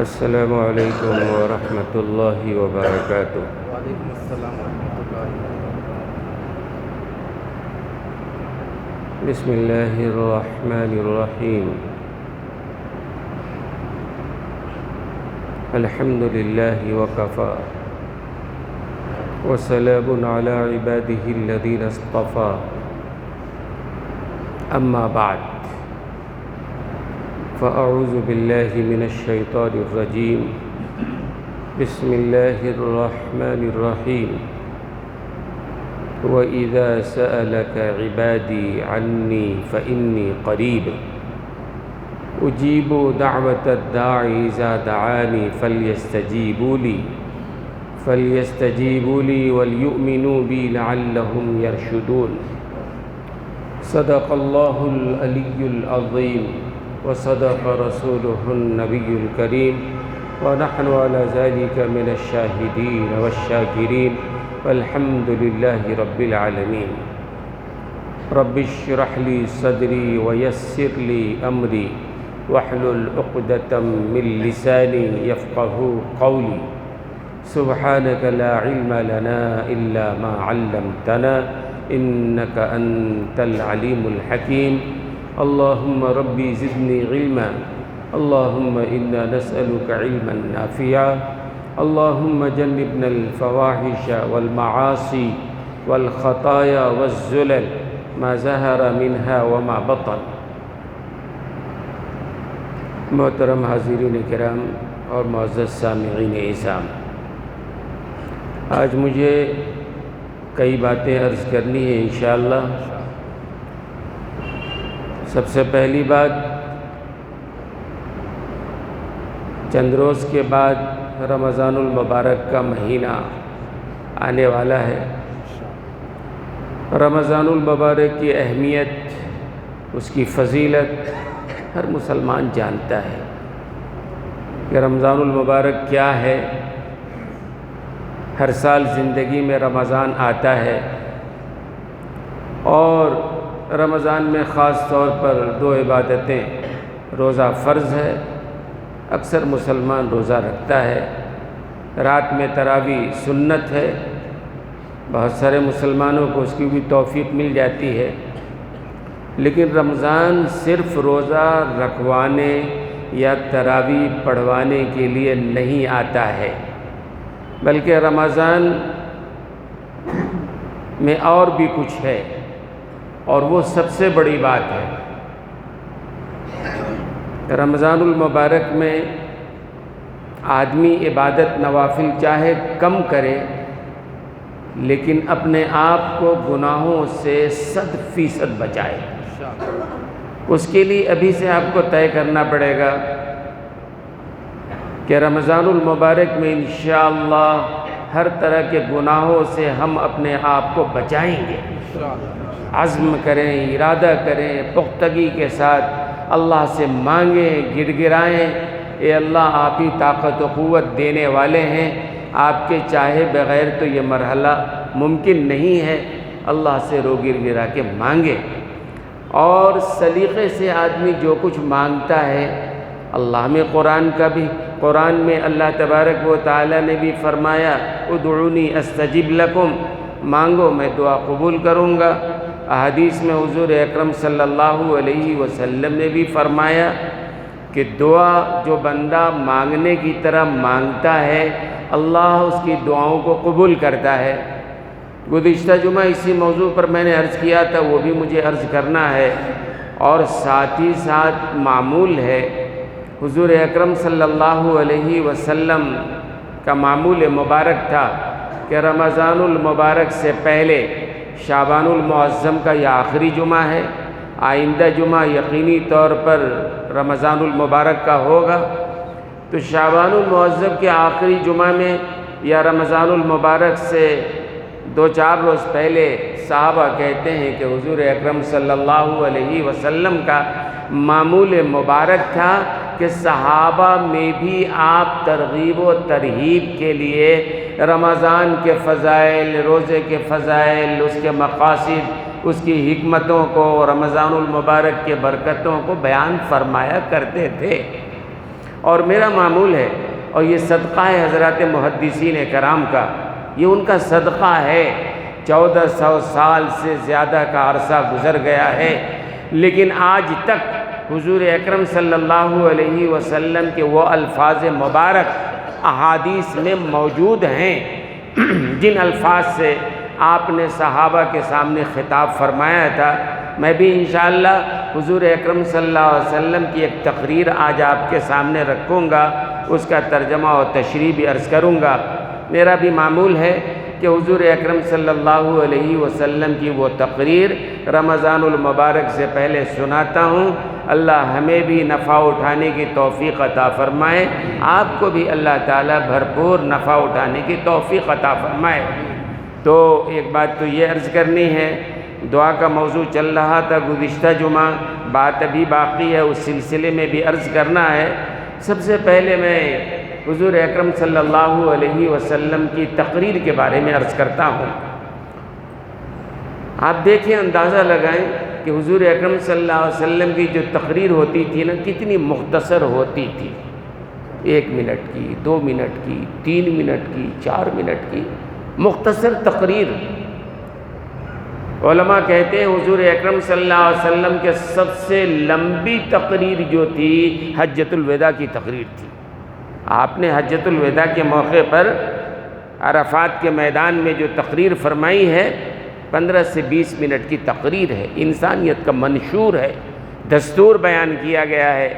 السلام علیکم ورحمۃ اللہ وبرکاتہ۔ وعلیکم السلام ورحمۃ اللہ وبرکاتہ۔ بسم اللہ الرحمن الرحیم۔ الحمد للہ وکفی وسلام علی عبادہ الذین اصطفی، اما بعد فأعوذ باللہ من الشیطان الرجیم، بسم اللہ الرحمن الرحیم۔ وَإِذَا سَأَلَكَ عِبَادِي عَنِّي فَإِنِّي قَرِيبٌ أُجِيبُ دَعْوَةَ الدَّاعِ إِذَا دَعَانِي فَلْيَسْتَجِيبُوا لِي وَلْيُؤْمِنُوا بِي لَعَلَّهُمْ يَرْشُدُونَ۔ صدق اللہ العلی العظیم وصدق رسولہ النبی الکریم، ونحن على ذلك من الشاہدین والشاکرین، والحمد للہ رب العالمین۔ رب اشرح لی صدری ویسر لی امری واحلل عقدۃ من لسانی یفقہوا قولی۔ سبحانک لا علم لنا الا ما علمتنا انک انت العلیم الحکیم۔ اللہم ربی زدنی علما، اللہم انا نسألک علما نافعا، اللہم جنبنا الفواحش والمعاصی والخطایا والزلل ما ظہر منها وما بطن۔ محترم حاضرین کرام اور معزز سامعین اعظام، آج مجھے کئی باتیں عرض کرنی ہیں انشاءاللہ۔ سب سے پہلی بات، چند روز کے بعد رمضان المبارک کا مہینہ آنے والا ہے۔ رمضان المبارک کی اہمیت، اس کی فضیلت ہر مسلمان جانتا ہے کہ رمضان المبارک کیا ہے۔ ہر سال زندگی میں رمضان آتا ہے، اور رمضان میں خاص طور پر دو عبادتیں، روزہ فرض ہے، اکثر مسلمان روزہ رکھتا ہے۔ رات میں تراویح سنت ہے، بہت سارے مسلمانوں کو اس کی بھی توفیق مل جاتی ہے۔ لیکن رمضان صرف روزہ رکھوانے یا تراویح پڑھوانے کے لیے نہیں آتا ہے، بلکہ رمضان میں اور بھی کچھ ہے، اور وہ سب سے بڑی بات ہے۔ رمضان المبارک میں آدمی عبادت نوافل چاہے کم کرے، لیکن اپنے آپ کو گناہوں سے 100% بچائے۔ اس کے لیے ابھی سے آپ کو طے کرنا پڑے گا کہ رمضان المبارک میں انشاءاللہ ہر طرح کے گناہوں سے ہم اپنے آپ کو بچائیں گے۔ عزم کریں، ارادہ کریں، پختگی کے ساتھ اللہ سے مانگیں، گڑ گڑائیں، اے اللہ آپ ہی طاقت و قوت دینے والے ہیں، آپ کے چاہے بغیر تو یہ مرحلہ ممکن نہیں ہے۔ اللہ سے رو گڑ گڑا کے مانگے، اور سلیقے سے آدمی جو کچھ مانگتا ہے، اللہ میں قرآن میں اللہ تبارک و تعالی نے بھی فرمایا ادعونی استجب لکم، مانگو میں دعا قبول کروں گا۔ احادیث میں حضور اکرم صلی اللہ علیہ وسلم نے بھی فرمایا کہ دعا جو بندہ مانگنے کی طرح مانگتا ہے، اللہ اس کی دعاؤں کو قبول کرتا ہے۔ گزشتہ جمعہ اسی موضوع پر میں نے عرض کیا تھا، وہ بھی مجھے عرض کرنا ہے، اور ساتھ ہی ساتھ معمول ہے۔ حضور اکرم صلی اللہ علیہ وسلم کا معمول مبارک تھا کہ رمضان المبارک سے پہلے شعبان المعظم کا یہ آخری جمعہ ہے، آئندہ جمعہ یقینی طور پر رمضان المبارک کا ہوگا، تو شعبان المعظم کے آخری جمعہ میں یا رمضان المبارک سے 2-4 روز پہلے صحابہ کہتے ہیں کہ حضور اکرم صلی اللہ علیہ وسلم کا معمول مبارک تھا کہ صحابہ میں بھی آپ ترغیب و ترہیب کے لیے رمضان کے فضائل، روزے کے فضائل، اس کے مقاصد، اس کی حکمتوں کو، رمضان المبارک کے برکتوں کو بیان فرمایا کرتے تھے۔ اور میرا معمول ہے، اور یہ صدقہ ہے حضرات محدثین کرام کا، یہ ان کا صدقہ ہے۔ 1400 سال سے زیادہ کا عرصہ گزر گیا ہے، لیکن آج تک حضور اکرم صلی اللہ علیہ وسلم کے وہ الفاظ مبارک احادیث میں موجود ہیں جن الفاظ سے آپ نے صحابہ کے سامنے خطاب فرمایا تھا۔ میں بھی انشاءاللہ حضور اکرم صلی اللہ علیہ وسلم کی ایک تقریر آج آپ کے سامنے رکھوں گا، اس کا ترجمہ اور تشریح بھی عرض کروں گا۔ میرا بھی معمول ہے کہ حضور اکرم صلی اللہ علیہ وسلم کی وہ تقریر رمضان المبارک سے پہلے سناتا ہوں۔ اللہ ہمیں بھی نفع اٹھانے کی توفیق عطا فرمائے، آپ کو بھی اللہ تعالیٰ بھرپور نفع اٹھانے کی توفیق عطا فرمائے۔ تو ایک بات تو یہ عرض کرنی ہے، دعا کا موضوع چل رہا تھا گزشتہ جمعہ، بات ابھی باقی ہے، اس سلسلے میں بھی عرض کرنا ہے۔ سب سے پہلے میں حضور اکرم صلی اللہ علیہ وسلم کی تقریر کے بارے میں عرض کرتا ہوں۔ آپ دیکھیں، اندازہ لگائیں کہ حضور اکرم صلی اللہ علیہ وسلم کی جو تقریر ہوتی تھی نا، کتنی مختصر ہوتی تھی۔ 1 منٹ کی، 2 منٹ کی، 3 منٹ کی، 4 منٹ کی مختصر تقریر۔ علماء کہتے ہیں حضور اکرم صلی اللہ علیہ وسلم کے سب سے لمبی تقریر جو تھی حجۃ الوداع کی تقریر تھی۔ آپ نے حجۃ الوداع کے موقع پر عرفات کے میدان میں جو تقریر فرمائی ہے، 15 سے 20 منٹ کی تقریر ہے، انسانیت کا منشور ہے، دستور بیان کیا گیا ہے۔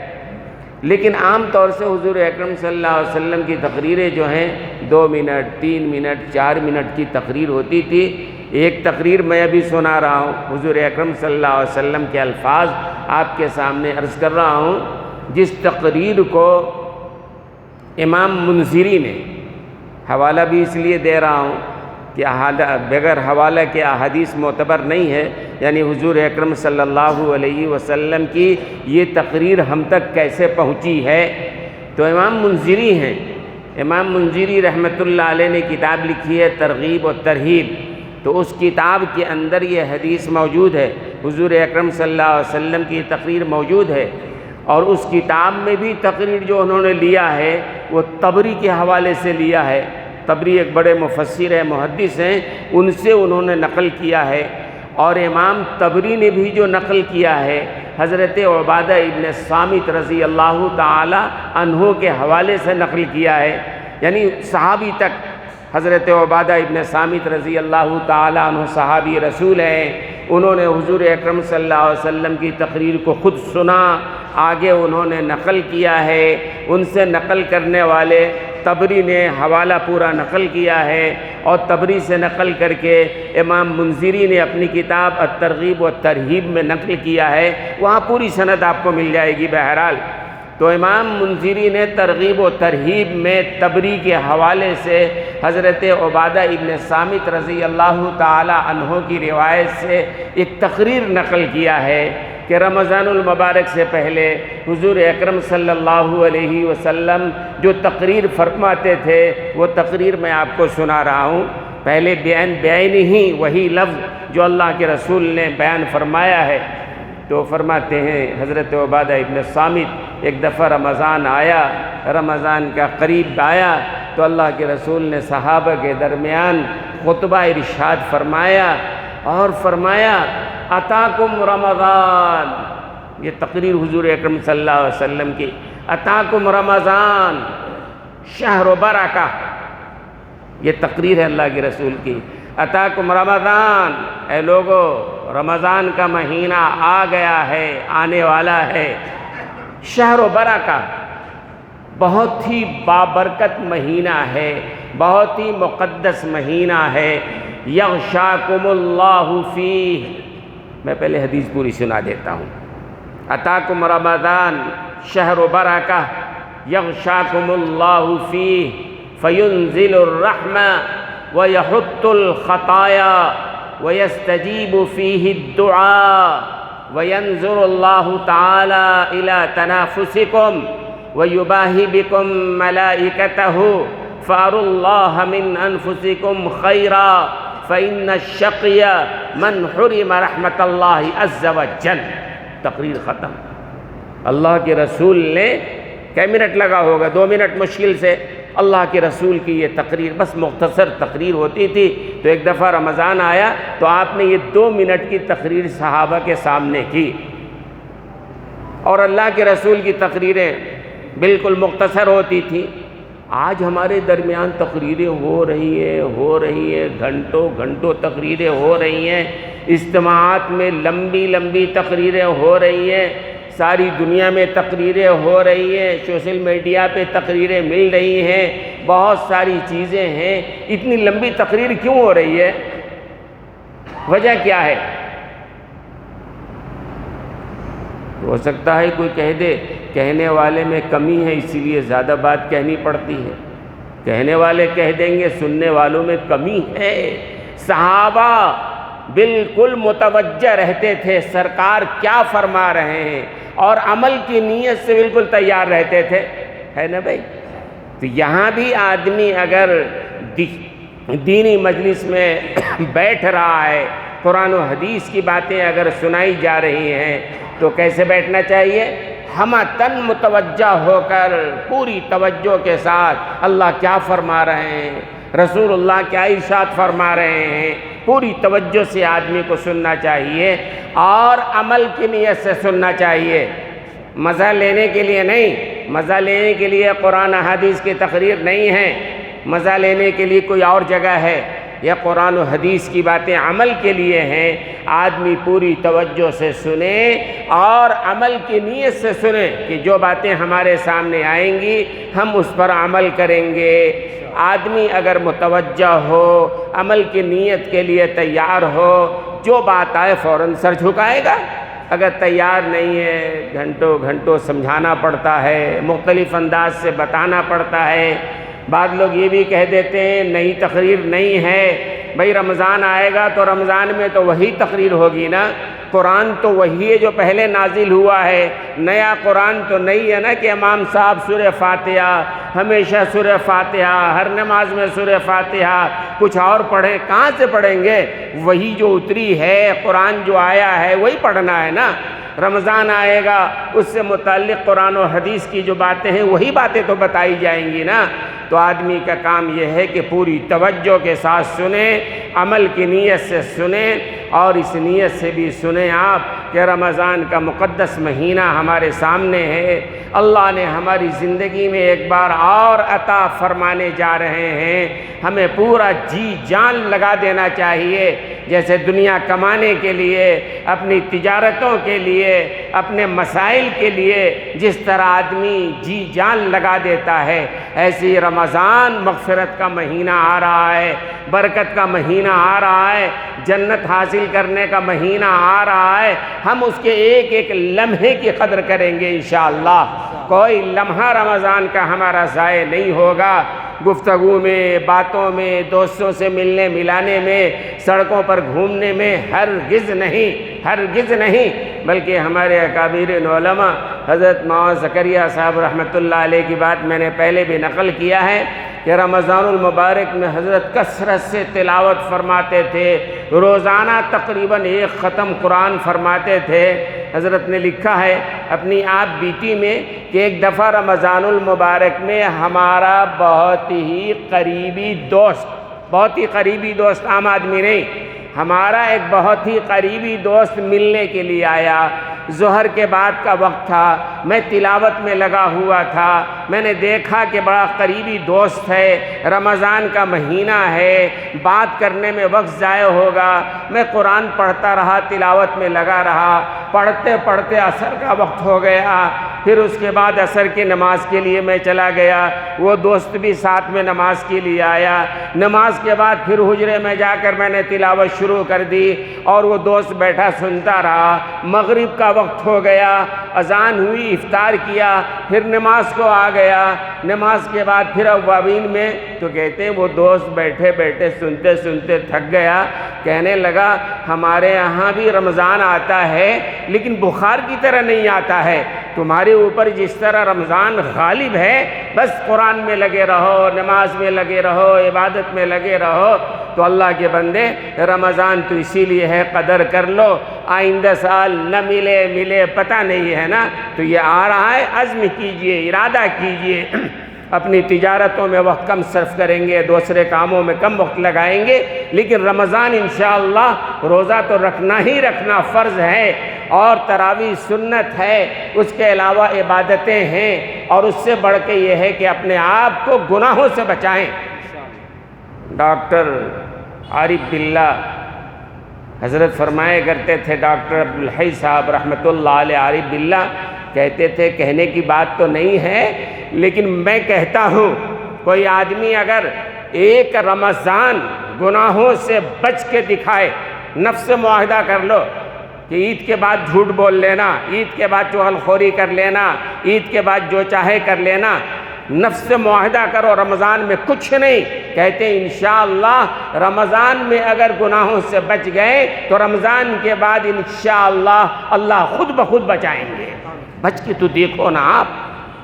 لیکن عام طور سے حضور اکرم صلی اللہ علیہ وسلم کی تقریریں جو ہیں 2 منٹ، 3 منٹ، 4 منٹ کی تقریر ہوتی تھی۔ ایک تقریر میں ابھی سنا رہا ہوں، حضور اکرم صلی اللہ علیہ وسلم کے الفاظ آپ کے سامنے عرض کر رہا ہوں، جس تقریر کو امام منذری نے، حوالہ بھی اس لیے دے رہا ہوں کہ بغیر حوالہ کے احادیث معتبر نہیں ہے، یعنی حضور اکرم صلی اللہ علیہ وسلم کی یہ تقریر ہم تک کیسے پہنچی ہے، تو امام منذری ہیں۔ امام منذری رحمۃ اللہ علیہ نے کتاب لکھی ہے ترغیب و ترہیب، تو اس کتاب کے اندر یہ حدیث موجود ہے، حضور اکرم صلی اللہ علیہ وسلم کی تقریر موجود ہے۔ اور اس کتاب میں بھی تقریر جو انہوں نے لیا ہے وہ طبری کے حوالے سے لیا ہے۔ طبری ایک بڑے مفسر ہیں، محدث ہیں، ان سے انہوں نے نقل کیا ہے۔ اور امام طبری نے بھی جو نقل کیا ہے حضرت عبادہ ابن صامت رضی اللہ تعالی عنہ کے حوالے سے نقل کیا ہے، یعنی صحابی تک۔ حضرت عبادہ ابن صامت رضی اللہ تعالی عنہ صحابی رسول ہیں، انہوں نے حضور اکرم صلی اللہ علیہ وسلم کی تقریر کو خود سنا، آگے انہوں نے نقل کیا ہے، ان سے نقل کرنے والے طبری نے حوالہ پورا نقل کیا ہے، اور طبری سے نقل کر کے امام منذری نے اپنی کتاب الترغیب و ترہیب میں نقل کیا ہے، وہاں پوری سند آپ کو مل جائے گی۔ بہرحال تو امام منذری نے ترغیب و ترہیب میں طبری کے حوالے سے حضرت عبادہ ابن صامت رضی اللہ تعالی عنہ کی روایت سے ایک تقریر نقل کیا ہے کہ رمضان المبارک سے پہلے حضور اکرم صلی اللہ علیہ وسلم جو تقریر فرماتے تھے وہ تقریر میں آپ کو سنا رہا ہوں۔ پہلے بیان ہی وہی لفظ جو اللہ کے رسول نے بیان فرمایا ہے، تو فرماتے ہیں حضرت عبادہ ابن صامت، ایک دفعہ رمضان آیا، رمضان کا قریب آیا تو اللہ کے رسول نے صحابہ کے درمیان خطبہ ارشاد فرمایا اور فرمایا اتاکم رمضان۔ یہ تقریر حضور اکرم صلی اللہ علیہ وسلم کی، اتاکم رمضان شہر برکہ، یہ تقریر ہے اللہ کے رسول کی۔ اتاکم رمضان، اے لوگو رمضان کا مہینہ آ گیا ہے، آنے والا ہے۔ شہر برکہ، بہت ہی بابرکت مہینہ ہے، بہت ہی مقدس مہینہ ہے۔ یغشاکم اللہ فیہ، میں پہلے حدیث پوری سنا دیتا ہوں۔ اتاکم رمضان شہر برکہ یغشاکم اللہ فیہ فینزل الرحمہ ویحط الخطایا ویستجیب فیہ الدعاء وینظر اللہ تعالی الی تنافسکم ویباہی بکم ملائکتہ فاروا اللہ من انفسکم خیرا فإن الشقی من حرم رحمت اللہ عز وجل۔ تقریر ختم۔ اللہ کے رسول نے کئی منٹ لگا ہوگا، 2 منٹ مشکل سے۔ اللہ کے رسول کی یہ تقریر بس مختصر تقریر ہوتی تھی، تو ایک دفعہ رمضان آیا تو آپ نے یہ 2 منٹ کی تقریر صحابہ کے سامنے کی، اور اللہ کے رسول کی تقریریں بالکل مختصر ہوتی تھیں۔ آج ہمارے درمیان تقریریں ہو رہی ہیں، گھنٹوں تقریریں ہو رہی ہیں، اجتماعات میں لمبی تقریریں ہو رہی ہیں، ساری دنیا میں تقریریں ہو رہی ہیں، سوشل میڈیا پہ تقریریں مل رہی ہیں، بہت ساری چیزیں ہیں۔ اتنی لمبی تقریر کیوں ہو رہی ہے؟ وجہ کیا ہے؟ ہو سکتا ہے کوئی کہہ دے کہنے والے میں کمی ہے اسی لیے زیادہ بات کہنی پڑتی ہے۔ کہنے والے کہہ دیں گے سننے والوں میں کمی ہے۔ صحابہ بالکل متوجہ رہتے تھے سرکار کیا فرما رہے ہیں، اور عمل کی نیت سے بالکل تیار رہتے تھے، ہے نا بھائی؟ تو یہاں بھی آدمی اگر دینی مجلس میں بیٹھ رہا ہے، قرآن و حدیث کی باتیں اگر سنائی جا رہی ہیں تو کیسے بیٹھنا چاہیے؟ ہمہ تن متوجہ ہو کر پوری توجہ کے ساتھ اللہ کیا فرما رہے ہیں، رسول اللہ کیا ارشاد فرما رہے ہیں، پوری توجہ سے آدمی کو سننا چاہیے، اور عمل کی نیت سے سننا چاہیے۔ مزہ لینے کے لیے نہیں، مزہ لینے کے لیے قرآن حدیث کی تقریر نہیں ہے، مزہ لینے کے لیے کوئی اور جگہ ہے۔ یہ قرآن و حدیث کی باتیں عمل کے لیے ہیں، آدمی پوری توجہ سے سنیں اور عمل کی نیت سے سنیں کہ جو باتیں ہمارے سامنے آئیں گی ہم اس پر عمل کریں گے۔ آدمی اگر متوجہ ہو، عمل کی نیت کے لیے تیار ہو، جو بات آئے فوراً سر جھکائے گا۔ اگر تیار نہیں ہے، گھنٹوں سمجھانا پڑتا ہے، مختلف انداز سے بتانا پڑتا ہے۔ بعض لوگ یہ بھی کہہ دیتے ہیں نئی تقریر نہیں ہے، بھئی رمضان آئے گا تو رمضان میں تو وہی تقریر ہوگی نا، قرآن تو وہی ہے جو پہلے نازل ہوا ہے، نیا قرآن تو نہیں ہے نا کہ امام صاحب سورہ فاتحہ، ہمیشہ سورہ فاتحہ، ہر نماز میں سورہ فاتحہ، کچھ اور پڑھیں، کہاں سے پڑھیں گے؟ وہی جو اتری ہے، قرآن جو آیا ہے وہی پڑھنا ہے نا۔ رمضان آئے گا اس سے متعلق قرآن و حدیث کی جو باتیں ہیں وہی باتیں تو بتائی جائیں گی نا۔ تو آدمی کا کام یہ ہے کہ پوری توجہ کے ساتھ سنیں، عمل کی نیت سے سنیں، اور اس نیت سے بھی سنیں آپ کہ رمضان کا مقدس مہینہ ہمارے سامنے ہے، اللہ نے ہماری زندگی میں ایک بار اور عطا فرمانے جا رہے ہیں، ہمیں پورا جی جان لگا دینا چاہیے۔ جیسے دنیا کمانے کے لیے، اپنی تجارتوں کے لیے، اپنے مسائل کے لیے جس طرح آدمی جی جان لگا دیتا ہے، ایسی رمضان مغفرت کا مہینہ آ رہا ہے، برکت کا مہینہ آ رہا ہے، جنت حاصل کرنے کا مہینہ آ رہا ہے۔ ہم اس کے ایک ایک لمحے کی قدر کریں گے انشاءاللہ۔ کوئی لمحہ رمضان کا ہمارا ضائع نہیں ہوگا۔ گفتگو میں، باتوں میں، دوستوں سے ملنے ملانے میں، سڑکوں پر گھومنے میں ہرگز نہیں، بلکہ ہمارے اکابرین علماء حضرت مولانا زکریا صاحب رحمۃ اللہ علیہ کی بات میں نے پہلے بھی نقل کیا ہے کہ رمضان المبارک میں حضرت کثرت سے تلاوت فرماتے تھے، روزانہ تقریباً 1 ختم قرآن فرماتے تھے۔ حضرت نے لکھا ہے اپنی آپ بیتی میں کہ ایک دفعہ رمضان المبارک میں ہمارا بہت ہی قریبی دوست، عام آدمی نہیں، ہمارا ایک بہت ہی قریبی دوست ملنے کے لیے آیا۔ ظہر کے بعد کا وقت تھا، میں تلاوت میں لگا ہوا تھا، میں نے دیکھا کہ بڑا قریبی دوست ہے، رمضان کا مہینہ ہے، بات کرنے میں وقت ضائع ہوگا۔ میں قرآن پڑھتا رہا، تلاوت میں لگا رہا، پڑھتے پڑھتے عصر کا وقت ہو گیا۔ پھر اس کے بعد عصر کی نماز کے لیے میں چلا گیا، وہ دوست بھی ساتھ میں نماز کے لیے آیا۔ نماز کے بعد پھر حجرے میں جا کر میں نے تلاوت شروع کر دی، اور وہ دوست بیٹھا سنتا رہا۔ مغرب کا وقت ہو گیا، اذان ہوئی، افطار کیا، پھر نماز کو آ گیا۔ نماز کے بعد پھر اوابین میں تو کہتے ہیں وہ دوست بیٹھے بیٹھے سنتے سنتے تھک گیا، کہنے لگا ہمارے یہاں بھی رمضان آتا ہے لیکن بخار کی طرح نہیں آتا ہے، تمہارے اوپر جس طرح رمضان غالب ہے، بس قرآن میں لگے رہو، نماز میں لگے رہو، عبادت میں لگے رہو۔ تو اللہ کے بندے، رمضان تو اسی لیے ہے، قدر کر لو آئندہ سال نہ ملے پتہ نہیں ہے نا، تو یہ آ رہا ہے، عزم کیجئے، ارادہ کیجئے، اپنی تجارتوں میں وقت کم صرف کریں گے، دوسرے کاموں میں کم وقت لگائیں گے، لیکن رمضان انشاءاللہ روزہ تو رکھنا ہی رکھنا فرض ہے، اور تراویح سنت ہے، اس کے علاوہ عبادتیں ہیں، اور اس سے بڑھ کے یہ ہے کہ اپنے آپ کو گناہوں سے بچائیں۔ ڈاکٹر عارف باللہ حضرت فرمایا کرتے تھے، ڈاکٹر عبدالحی صاحب رحمۃ اللہ علیہ عارف باللہ کہتے تھے، کہنے کی بات تو نہیں ہے لیکن میں کہتا ہوں، کوئی آدمی اگر ایک رمضان گناہوں سے بچ کے دکھائے، نفس سے معاہدہ کر لو کہ عید کے بعد جھوٹ بول لینا، عید کے بعد چغل خوری کر لینا، عید کے بعد جو چاہے کر لینا، نفس سے معاہدہ کرو رمضان میں کچھ نہیں، کہتے ہیں انشاءاللہ رمضان میں اگر گناہوں سے بچ گئے تو رمضان کے بعد انشاءاللہ اللہ خود بخود بچائیں گے۔ بچ کے تو دیکھو نا آپ،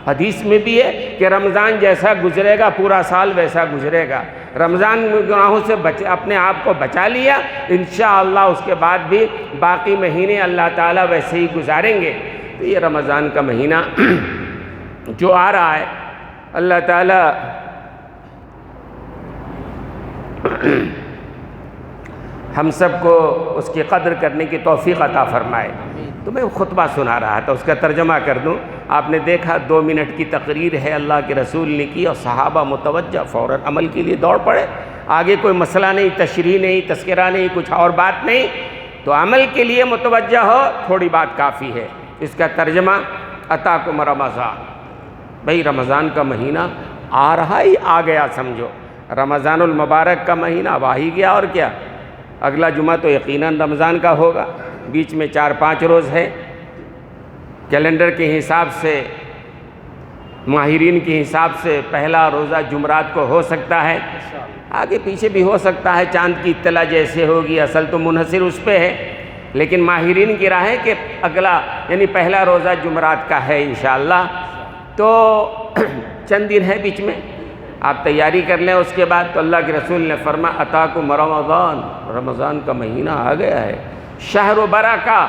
حدیث میں بھی ہے کہ رمضان جیسا گزرے گا پورا سال ویسا گزرے گا، رمضان میں گناہوں سے اپنے آپ کو بچا لیا، انشاءاللہ اس کے بعد بھی باقی مہینے اللہ تعالیٰ ویسے ہی گزاریں گے۔ تو یہ رمضان کا مہینہ جو آ رہا ہے، اللہ تعالیٰ ہم سب کو اس کی قدر کرنے کی توفیق عطا فرمائے۔ تو میں خطبہ سنا رہا تھا، اس کا ترجمہ کر دوں۔ آپ نے دیکھا 2 منٹ کی تقریر ہے، اللہ کے رسول نے کی اور صحابہ متوجہ، فوراً عمل کے لیے دوڑ پڑے، آگے کوئی مسئلہ نہیں، تشریح نہیں، تذکرہ نہیں، کچھ اور بات نہیں، تو عمل کے لیے متوجہ ہو، تھوڑی بات کافی ہے۔ اس کا ترجمہ اتاکم رمضان، بھئی رمضان کا مہینہ آ رہا ہی آ گیا سمجھو، رمضان المبارک کا مہینہ اب آ ہی گیا، اور کیا، اگلا جمعہ تو یقیناً رمضان کا ہوگا، بیچ میں 4-5 روز ہے، کیلنڈر کے حساب سے، ماہرین کے حساب سے پہلا روزہ جمعرات کو ہو سکتا ہے، آگے پیچھے بھی ہو سکتا ہے، چاند کی اطلاع جیسے ہوگی، اصل تو منحصر اس پہ ہے، لیکن ماہرین کی رائے ہے کہ اگلا یعنی پہلا روزہ جمعرات کا ہے انشاءاللہ۔ تو چند دن ہے بیچ میں، آپ تیاری کر لیں، اس کے بعد تو اللہ کے رسول نے فرمایا اتاکم رمضان، رمضان کا مہینہ آ گیا ہے، شہر برکہ،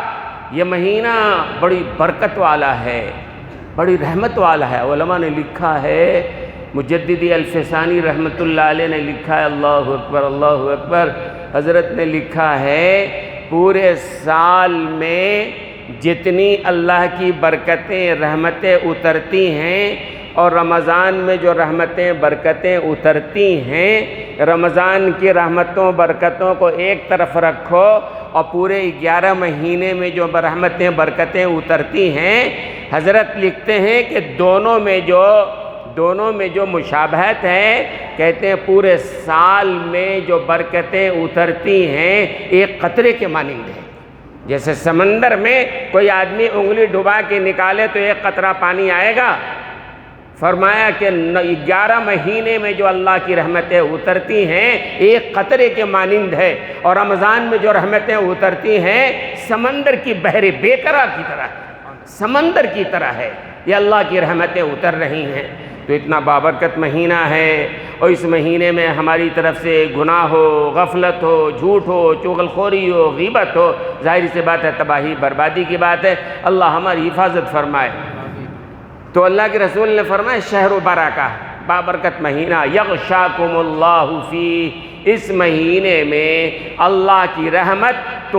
یہ مہینہ بڑی برکت والا ہے، بڑی رحمت والا ہے۔ علماء نے لکھا ہے، مجددی الفسانی رحمۃ اللہ علیہ نے لکھا ہے، اللہ اکبر اللہ اکبر، حضرت نے لکھا ہے پورے سال میں جتنی اللہ کی برکتیں رحمتیں اترتی ہیں، اور رمضان میں جو رحمتیں برکتیں اترتی ہیں، رمضان کی رحمتوں برکتوں کو ایک طرف رکھو، اور پورے 11 مہینے میں جو رحمتیں برکتیں اترتی ہیں، حضرت لکھتے ہیں کہ دونوں میں جو مشابہت ہے، کہتے ہیں پورے سال میں جو برکتیں اترتی ہیں ایک قطرے کے مانند ہیں۔ جیسے سمندر میں کوئی آدمی انگلی ڈبا کے نکالے تو ایک قطرہ پانی آئے گا، فرمایا کہ 11 مہینے میں جو اللہ کی رحمتیں اترتی ہیں ایک قطرے کے مانند ہے، اور رمضان میں جو رحمتیں اترتی ہیں سمندر کی بحر بیکرا کی طرح، سمندر کی طرح ہے، یہ اللہ کی رحمتیں اتر رہی ہیں۔ تو اتنا بابرکت مہینہ ہے، اور اس مہینے میں ہماری طرف سے گناہ ہو، غفلت ہو، جھوٹ ہو، چغل خوری ہو، غیبت ہو، ظاہر سی بات ہے تباہی بربادی کی بات ہے، اللہ ہماری حفاظت فرمائے۔ تو اللہ کے رسول نے فرمایا شہر برکہ، بابرکت مہینہ، یغشاکم اللہ فیہ، اس مہینے میں اللہ کی رحمت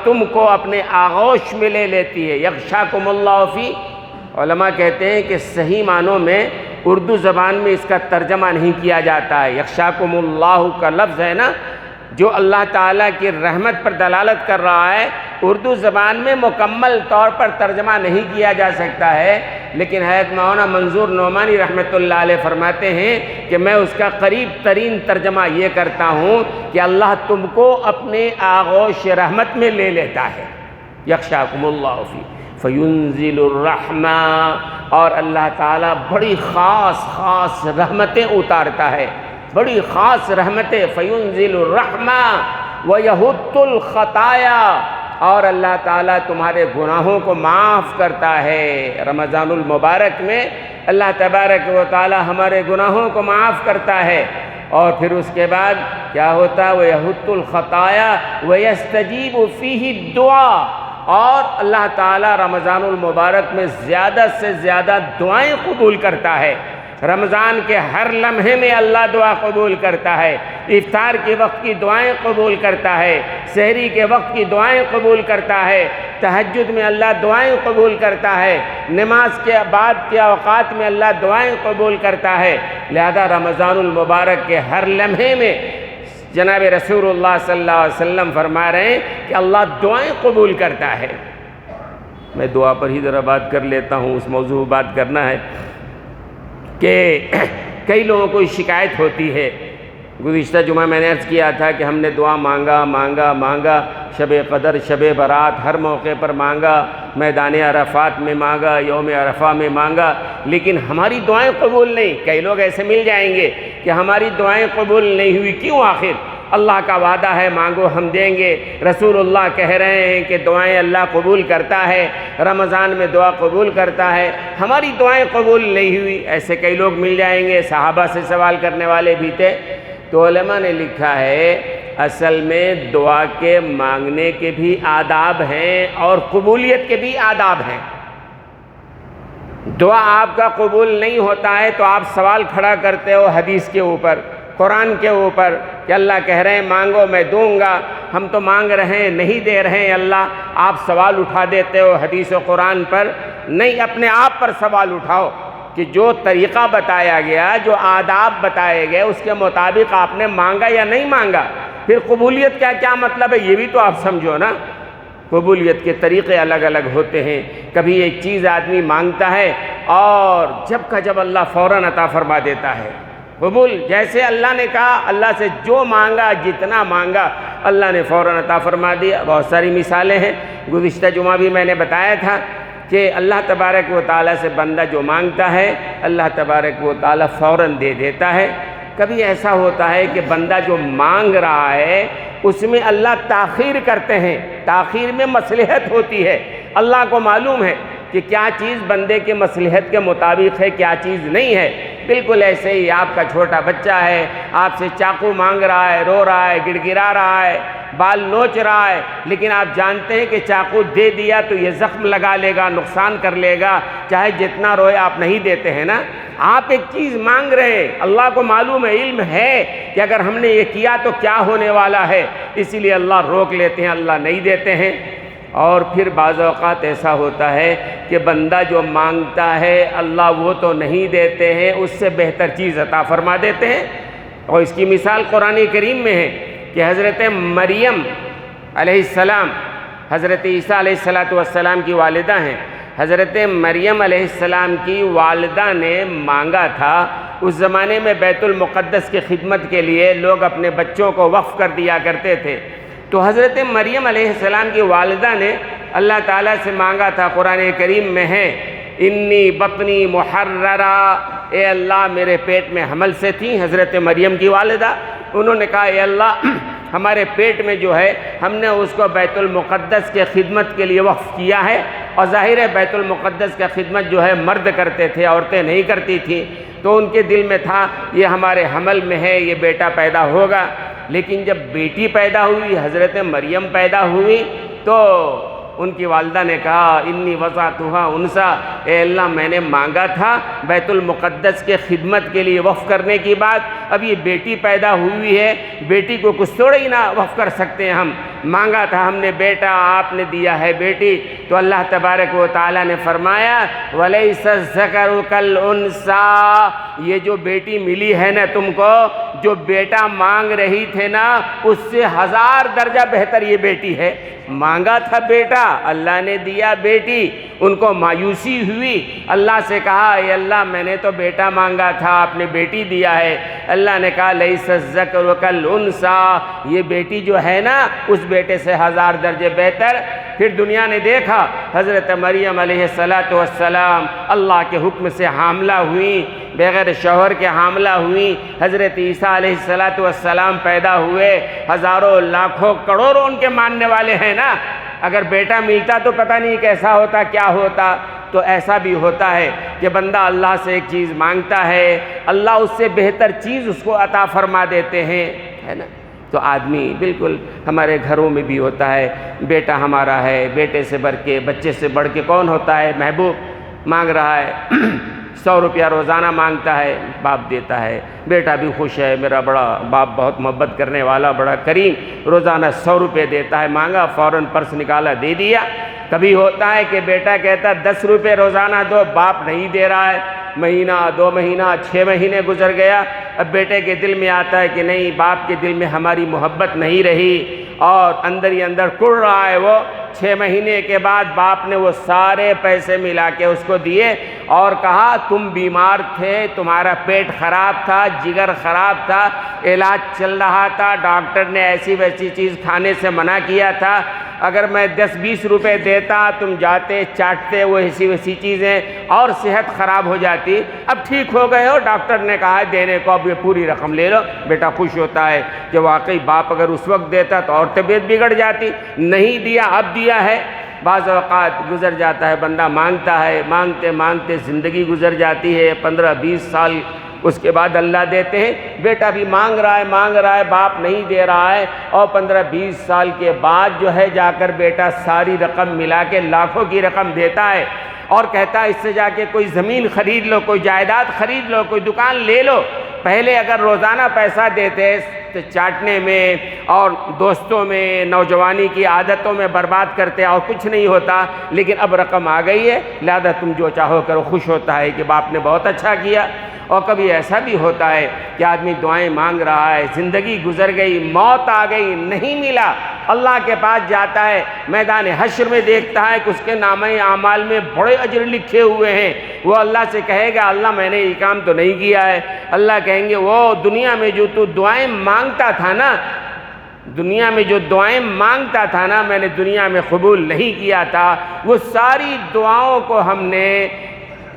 تم کو اپنے آغوش میں لے لیتی ہے۔ یغشاکم اللہ فیہ، علماء کہتے ہیں کہ صحیح معنوں میں اردو زبان میں اس کا ترجمہ نہیں کیا جاتا ہے۔ یغشاکم اللہ کا لفظ ہے نا، جو اللہ تعالیٰ کی رحمت پر دلالت کر رہا ہے، اردو زبان میں مکمل طور پر ترجمہ نہیں کیا جا سکتا ہے، لیکن حضرت مولانا منظور نعمانی رحمۃ اللہ علیہ فرماتے ہیں کہ میں اس کا قریب ترین ترجمہ یہ کرتا ہوں کہ اللہ تم کو اپنے آغوش رحمت میں لے لیتا ہے۔ یغشاکم اللہ فی فینزل الرحمہ، اور اللہ تعالیٰ بڑی خاص رحمتیں اتارتا ہے، بڑی خاص رحمتیں، فینزل الرحمہ ویحط الخطایا، اور اللہ تعالیٰ تمہارے گناہوں کو معاف کرتا ہے۔ رمضان المبارک میں اللہ تبارک و تعالیٰ ہمارے گناہوں کو معاف کرتا ہے، اور پھر اس کے بعد کیا ہوتا ہے، وَيَحُطُّ الْخَطَايَا وَيَسْتَجِيبُ فِيهِ الدُّعَاء، اور اللہ تعالیٰ رمضان المبارک میں زیادہ سے زیادہ دعائیں قبول کرتا ہے۔ رمضان کے ہر لمحے میں اللہ دعا قبول کرتا ہے، افطار کے وقت کی دعائیں قبول کرتا ہے، سحری کے وقت کی دعائیں قبول کرتا ہے، تہجد میں اللہ دعائیں قبول کرتا ہے، نماز کے بعد کے اوقات میں اللہ دعائیں قبول کرتا ہے۔ لہذا رمضان المبارک کے ہر لمحے میں جناب رسول اللہ صلی اللہ علیہ وسلم فرما رہے ہیں کہ اللہ دعائیں قبول کرتا ہے۔ میں دعا پر ہی ذرا بات کر لیتا ہوں، اس موضوع پر بات کرنا ہے کہ کئی لوگوں کو شکایت ہوتی ہے۔ گزشتہ جمعہ میں نے عرض کیا تھا کہ ہم نے دعا مانگا، شب قدر، شب برات ہر موقع پر مانگا، میدان عرفات میں مانگا، یوم عرفہ میں مانگا، لیکن ہماری دعائیں قبول نہیں۔ کئی لوگ ایسے مل جائیں گے کہ ہماری دعائیں قبول نہیں ہوئی، کیوں؟ آخر اللہ کا وعدہ ہے مانگو ہم دیں گے، رسول اللہ کہہ رہے ہیں کہ دعائیں اللہ قبول کرتا ہے، رمضان میں دعا قبول کرتا ہے، ہماری دعائیں قبول نہیں ہوئی۔ ایسے کئی لوگ مل جائیں گے، صحابہ سے سوال کرنے والے بھی تھے۔ تو علماء نے لکھا ہے اصل میں دعا کے مانگنے کے بھی آداب ہیں اور قبولیت کے بھی آداب ہیں۔ دعا آپ کا قبول نہیں ہوتا ہے تو آپ سوال کھڑا کرتے ہو حدیث کے اوپر، قرآن کے اوپر کہ اللہ کہہ رہے ہیں مانگو میں دوں گا، ہم تو مانگ رہے ہیں نہیں دے رہے ہیں اللہ، آپ سوال اٹھا دیتے ہو حدیث و قرآن پر۔ نہیں، اپنے آپ پر سوال اٹھاؤ کہ جو طریقہ بتایا گیا، جو آداب بتائے گئے، اس کے مطابق آپ نے مانگا یا نہیں مانگا۔ پھر قبولیت کا کیا مطلب ہے یہ بھی تو آپ سمجھو نا۔ قبولیت کے طریقے الگ الگ ہوتے ہیں۔ کبھی ایک چیز آدمی مانگتا ہے اور جب کا جب اللہ فوراً عطا فرما دیتا ہے۔ قبول جیسے اللہ نے کہا، اللہ سے جو مانگا، جتنا مانگا، اللہ نے فوراً عطا فرما دیا۔ بہت ساری مثالیں ہیں، گزشتہ جمعہ بھی میں نے بتایا تھا کہ اللہ تبارک و تعالیٰ سے بندہ جو مانگتا ہے اللہ تبارک و تعالیٰ فوراً دے دیتا ہے۔ کبھی ایسا ہوتا ہے کہ بندہ جو مانگ رہا ہے اس میں اللہ تاخیر کرتے ہیں، تاخیر میں مصلحت ہوتی ہے۔ اللہ کو معلوم ہے کہ کیا چیز بندے کے مصلحت کے مطابق ہے، کیا چیز نہیں ہے۔ بالکل ایسے ہی آپ کا چھوٹا بچہ ہے، آپ سے چاقو مانگ رہا ہے، رو رہا ہے، گڑ گڑا رہا ہے، بال نوچ رہا ہے، لیکن آپ جانتے ہیں کہ چاقو دے دیا تو یہ زخم لگا لے گا، نقصان کر لے گا، چاہے جتنا روئے آپ نہیں دیتے ہیں نا۔ آپ ایک چیز مانگ رہے ہیں، اللہ کو معلوم ہے، علم ہے کہ اگر ہم نے یہ کیا تو کیا ہونے والا ہے، اسی لیے اللہ روک لیتے ہیں، اللہ نہیں دیتے ہیں۔ اور پھر بعض اوقات ایسا ہوتا ہے کہ بندہ جو مانگتا ہے اللہ وہ تو نہیں دیتے ہیں، اس سے بہتر چیز عطا فرما دیتے ہیں۔ اور اس کی مثال قرآن کریم میں ہے کہ حضرت مریم علیہ السلام، حضرت عیسیٰ علیہ السلام کی والدہ ہیں، حضرت مریم علیہ السلام کی والدہ نے مانگا تھا۔ اس زمانے میں بیت المقدس کی خدمت کے لیے لوگ اپنے بچوں کو وقف کر دیا کرتے تھے، تو حضرت مریم علیہ السلام کی والدہ نے اللہ تعالیٰ سے مانگا تھا، قرآن کریم میں ہے انی بطنی محررہ، اے اللہ میرے پیٹ میں حمل سے تھی حضرت مریم کی والدہ، انہوں نے کہا اے اللہ ہمارے پیٹ میں جو ہے ہم نے اس کو بیت المقدس کے خدمت کے لیے وقف کیا ہے، اور ظاہر ہے بیت المقدس کا خدمت جو ہے مرد کرتے تھے، عورتیں نہیں کرتی تھیں، تو ان کے دل میں تھا یہ ہمارے حمل میں ہے، یہ بیٹا پیدا ہوگا۔ لیکن جب بیٹی پیدا ہوئی، حضرت مریم پیدا ہوئی، تو ان کی والدہ نے کہا انی وضعتھا انثی، اے اللہ میں نے مانگا تھا بیت المقدس کے خدمت کے لیے وقف کرنے کی بات، اب یہ بیٹی پیدا ہوئی ہے، بیٹی کو کچھ تھوڑے ہی نہ وقف کر سکتے ہیں ہم، مانگا تھا ہم نے بیٹا، آپ نے دیا ہے بیٹی۔ تو اللہ تبارک و تعالیٰ نے فرمایا وَلَيْسَ الذَّكَرُ كَالْأُنثىٰ، یہ جو بیٹی ملی ہے نا تم کو، جو بیٹا مانگ رہی تھے نا، اس سے 1000 درجہ بہتر یہ بیٹی ہے۔ مانگا تھا بیٹا، اللہ نے دیا بیٹی، ان کو مایوسی ہوئی، اللہ سے کہا اے اللہ میں نے تو بیٹا مانگا تھا، آپ نے بیٹی دیا ہے۔ اللہ نے کہا لیس الذکر کالانثی، یہ بیٹی جو ہے نا اس بیٹے سے 1000 درجے بہتر۔ پھر دنیا نے دیکھا حضرت مریم علیہ السلام اللہ کے حکم سے حاملہ ہوئی، بغیر شوہر کے حاملہ ہوئی، حضرت عیسیٰ علیہ السلام پیدا ہوئے، ہزاروں لاکھوں کروڑوں ان کے ماننے والے ہیں نا، اگر بیٹا ملتا تو پتہ نہیں کیسا ہوتا، کیا ہوتا۔ تو ایسا بھی ہوتا ہے کہ بندہ اللہ سے ایک چیز مانگتا ہے، اللہ اس سے بہتر چیز اس کو عطا فرما دیتے ہیں، ہے نا۔ تو آدمی بالکل ہمارے گھروں میں بھی ہوتا ہے، بیٹا ہمارا ہے، بیٹے سے بڑھ کے، بچے سے بڑھ کے کون ہوتا ہے؟ محبوب مانگ رہا ہے 100 روپیہ روزانہ مانگتا ہے، باپ دیتا ہے، بیٹا بھی خوش ہے، میرا بڑا باپ بہت محبت کرنے والا، بڑا کریم، روزانہ 100 روپے دیتا ہے، مانگا فوراً پرس نکالا دے دیا۔ کبھی ہوتا ہے کہ بیٹا کہتا ہے 10 روپے روزانہ دو، باپ نہیں دے رہا ہے، مہینہ 2 مہینہ 6 مہینے گزر گیا، اب بیٹے کے دل میں آتا ہے کہ نہیں، باپ کے دل میں ہماری محبت نہیں رہی، اور اندر ہی اندر کڑ رہا ہے وہ۔ 6 مہینے کے بعد باپ نے وہ سارے پیسے ملا کے اس کو دیے اور کہا تم بیمار تھے، تمہارا پیٹ خراب تھا، جگر خراب تھا، علاج چل رہا تھا، ڈاکٹر نے ایسی ویسی چیز کھانے سے منع کیا تھا، اگر میں 10-20 روپے دیتا تم جاتے چاٹتے وہ ایسی ویسی چیزیں اور صحت خراب ہو جاتی، اب ٹھیک ہو گئے ہو، ڈاکٹر نے کہا ہے دینے کو، اب یہ پوری رقم لے لو۔ بیٹا خوش ہوتا ہے کہ واقعی باپ اگر اس وقت دیتا تو اور طبیعت بگڑ جاتی، نہیں دیا اب دیا ہے۔ بعض اوقات گزر جاتا ہے، بندہ مانگتا ہے، مانگتے مانگتے زندگی گزر جاتی ہے، 15-20 سال اس کے بعد اللہ دیتے ہیں، بیٹا بھی مانگ رہا ہے، باپ نہیں دے رہا ہے، اور 15-20 سال کے بعد جو ہے جا کر بیٹا ساری رقم ملا کے لاکھوں کی رقم دیتا ہے اور کہتا ہے اس سے جا کے کوئی زمین خرید لو، کوئی جائیداد خرید لو، کوئی دکان لے لو۔ پہلے اگر روزانہ پیسہ دیتے تو چاٹنے میں اور دوستوں میں، نوجوانی کی عادتوں میں برباد کرتے اور کچھ نہیں ہوتا، لیکن اب رقم آ گئی ہے، لہذا تم جو چاہو کرو، خوش ہوتا ہے کہ باپ نے بہت اچھا کیا۔ اور کبھی ایسا بھی ہوتا ہے کہ آدمی دعائیں مانگ رہا ہے، زندگی گزر گئی، موت آ گئی، نہیں ملا، اللہ کے پاس جاتا ہے، میدان حشر میں دیکھتا ہے کہ اس کے نامہ اعمال میں بڑے اجر لکھے ہوئے ہیں، وہ اللہ سے کہے گا اللہ میں نے یہ کام تو نہیں کیا ہے، اللہ کہیں گے وہ دنیا میں جو تو دعائیں مانگتا تھا نا، دنیا میں جو دعائیں مانگتا تھا نا، میں نے دنیا میں قبول نہیں کیا تھا، وہ ساری دعاؤں کو ہم نے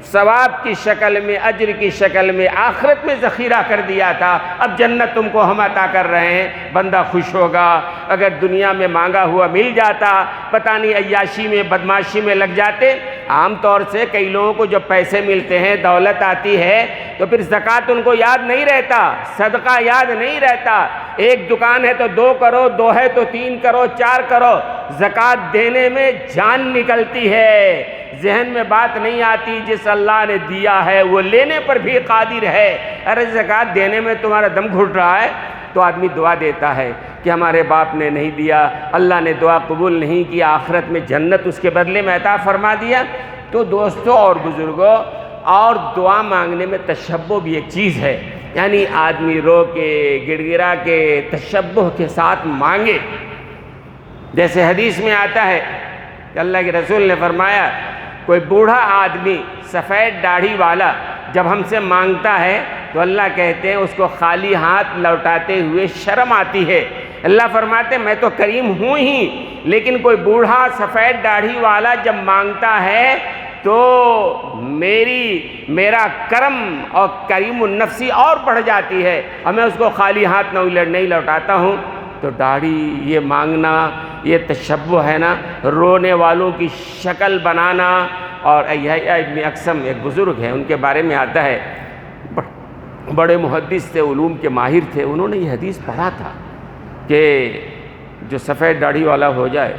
ثواب کی شکل میں، اجر کی شکل میں آخرت میں ذخیرہ کر دیا تھا، اب جنت تم کو ہم عطا کر رہے ہیں، بندہ خوش ہوگا۔ اگر دنیا میں مانگا ہوا مل جاتا، پتہ نہیں عیاشی میں، بدماشی میں لگ جاتے۔ عام طور سے کئی لوگوں کو جب پیسے ملتے ہیں، دولت آتی ہے، تو پھر زکوٰۃ ان کو یاد نہیں رہتا، صدقہ یاد نہیں رہتا، ایک دکان ہے تو 2 کرو، 2 ہے تو 3 کرو، 4 کرو، زکوٰۃ دینے میں جان نکلتی ہے، ذہن میں بات نہیں آتی جس اللہ نے دیا ہے وہ لینے پر بھی قادر ہے۔ ارے زکوٰۃ دینے میں تمہارا دم گھٹ رہا ہے، تو آدمی دعا دیتا ہے کہ ہمارے باپ نے نہیں دیا، اللہ نے دعا قبول نہیں کیا، آخرت میں جنت اس کے بدلے میں عطا فرما دیا۔ تو دوستوں اور بزرگوں، اور دعا مانگنے میں تشبہ بھی ایک چیز ہے، یعنی آدمی رو کے گڑ گڑا کے تشبہ کے ساتھ مانگے۔ جیسے حدیث میں آتا ہے کہ اللہ کے رسول نے فرمایا کوئی بوڑھا آدمی سفید داڑھی والا جب ہم سے مانگتا ہے تو اللہ کہتے ہیں اس کو خالی ہاتھ لوٹاتے ہوئے شرم آتی ہے۔ اللہ فرماتے ہیں میں تو کریم ہوں ہی، لیکن کوئی بوڑھا سفید داڑھی والا جب مانگتا ہے تو میرا کرم اور کریم النفسی اور بڑھ جاتی ہے، اور میں اس کو خالی ہاتھ نہیں لوٹاتا ہوں۔ تو داڑھی، یہ مانگنا، یہ تشبہ ہے نا، رونے والوں کی شکل بنانا۔ اور یحییٰ ابن اقسم ایک بزرگ ہیں، ان کے بارے میں آتا ہے، بڑے محدث تھے، علوم کے ماہر تھے، انہوں نے یہ حدیث پڑھا تھا کہ جو سفید داڑھی والا ہو جائے،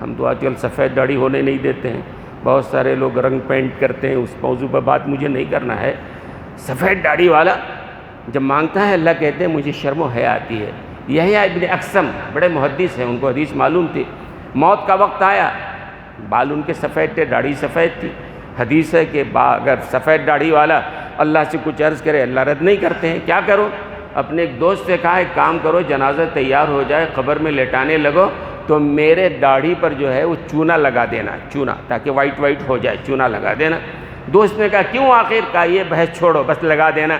ہم تو آج کل سفید داڑھی ہونے نہیں دیتے ہیں، بہت سارے لوگ رنگ پینٹ کرتے ہیں، اس موضوع پر بات مجھے نہیں کرنا ہے۔ سفید داڑھی والا جب مانگتا ہے اللہ کہتے ہیں مجھے شرم و حیا آتی ہے۔ یحییٰ ابن اقسم بڑے محدث ہیں، ان کو حدیث معلوم تھی، موت کا وقت آیا، بال ان کے سفید تھے، داڑھی سفید تھی، حدیث ہے کہ اگر سفید داڑھی والا اللہ سے کچھ عرض کرے اللہ رد نہیں کرتے ہیں، کیا کرو؟ اپنے ایک دوست سے کہا ایک کام کرو، جنازہ تیار ہو جائے، قبر میں لٹانے لگو تو میرے داڑھی پر جو ہے وہ چونا لگا دینا، چونا، تاکہ وائٹ ہو جائے، چونا لگا دینا۔ دوست نے کہا کیوں؟ آخر کہا یہ بحث چھوڑو، بس لگا دینا۔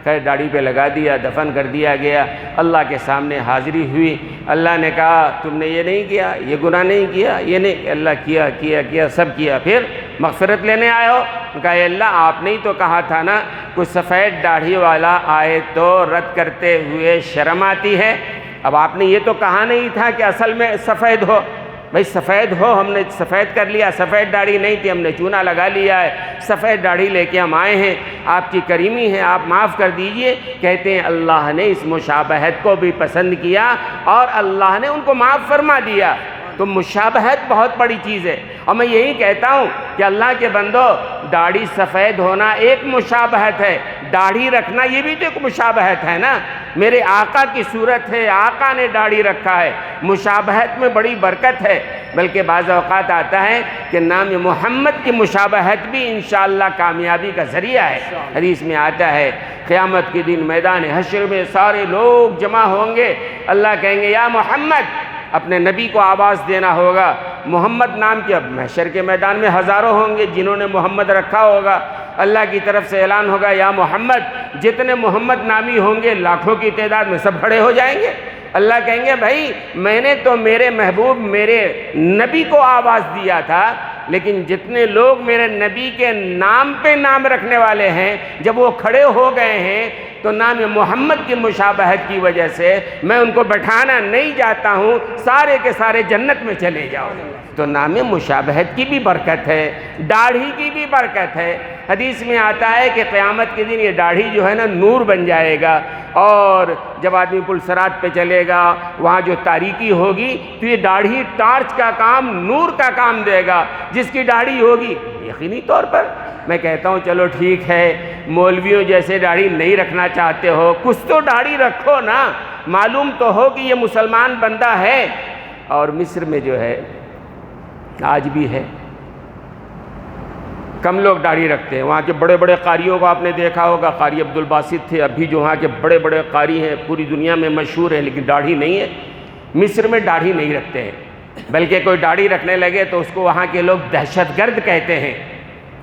خیر داڑھی پہ لگا دیا، دفن کر دیا گیا، اللہ کے سامنے حاضری ہوئی، اللہ نے کہا تم نے یہ نہیں کیا، یہ گناہ نہیں کیا، یہ نہیں، اللہ کیا سب کیا، پھر مغفرت لینے آئے ہو؟ کہا اے اللہ آپ نے ہی تو کہا تھا نا کوئی سفید داڑھی والا آئے تو رد کرتے ہوئے شرم آتی ہے، اب آپ نے یہ تو کہا نہیں تھا کہ اصل میں سفید ہو، بھئی سفید ہو، ہم نے سفید کر لیا، سفید داڑھی نہیں تھی ہم نے چونا لگا لیا ہے، سفید داڑھی لے کے ہم آئے ہیں، آپ کی کریمی ہے، آپ معاف کر دیجئے۔ کہتے ہیں اللہ نے اس مشابہت کو بھی پسند کیا اور اللہ نے ان کو معاف فرما دیا۔ تو مشابہت بہت بڑی چیز ہے، اور میں یہی کہتا ہوں کہ اللہ کے بندو، داڑھی سفید ہونا ایک مشابہت ہے، داڑھی رکھنا یہ بھی تو ایک مشابہت ہے نا۔ میرے آقا کی صورت ہے، آقا نے داڑھی رکھا ہے، مشابہت میں بڑی برکت ہے۔ بلکہ بعض اوقات آتا ہے کہ نام محمد کی مشابہت بھی انشاءاللہ کامیابی کا ذریعہ ہے۔ حدیث میں آتا ہے قیامت کے دن میدان حشر میں سارے لوگ جمع ہوں گے، اللہ کہیں گے یا محمد، اپنے نبی کو آواز دینا ہوگا، محمد نام کی۔ اب محشر کے میدان میں ہزاروں ہوں گے جنہوں نے محمد رکھا ہوگا، اللہ کی طرف سے اعلان ہوگا یا محمد، جتنے محمد نامی ہوں گے لاکھوں کی تعداد میں سب کھڑے ہو جائیں گے۔ اللہ کہیں گے بھائی میں نے تو میرے محبوب میرے نبی کو آواز دیا تھا، لیکن جتنے لوگ میرے نبی کے نام پہ نام رکھنے والے ہیں جب وہ کھڑے ہو گئے ہیں تو نام محمد کی مشابہت کی وجہ سے میں ان کو بٹھانا نہیں جاتا ہوں، سارے کے سارے جنت میں چلے جاؤ۔ تو نام مشابہت کی بھی برکت ہے، داڑھی کی بھی برکت ہے۔ حدیث میں آتا ہے کہ قیامت کے دن یہ داڑھی جو ہے نا نور بن جائے گا، اور جب آدمی پل صراط پہ چلے گا وہاں جو تاریکی ہوگی تو یہ داڑھی ٹارچ کا کام، نور کا کام دے گا جس کی داڑھی ہوگی۔ یقینی طور پر میں کہتا ہوں چلو ٹھیک ہے، مولویوں جیسے داڑھی نہیں رکھنا چاہتے ہو، کچھ تو داڑھی رکھو نا، معلوم تو ہو کہ یہ مسلمان بندہ ہے۔ اور مصر میں جو ہے آج بھی ہے، کم لوگ داڑھی رکھتے ہیں۔ وہاں کے بڑے بڑے قاریوں کو آپ نے دیکھا ہوگا، قاری عبدالباسط تھے، ابھی جو وہاں کے بڑے بڑے قاری ہیں پوری دنیا میں مشہور ہیں، لیکن داڑھی نہیں ہے۔ مصر میں داڑھی نہیں رکھتے ہیں، بلکہ کوئی داڑھی رکھنے لگے تو اس کو وہاں کے لوگ دہشت گرد کہتے ہیں۔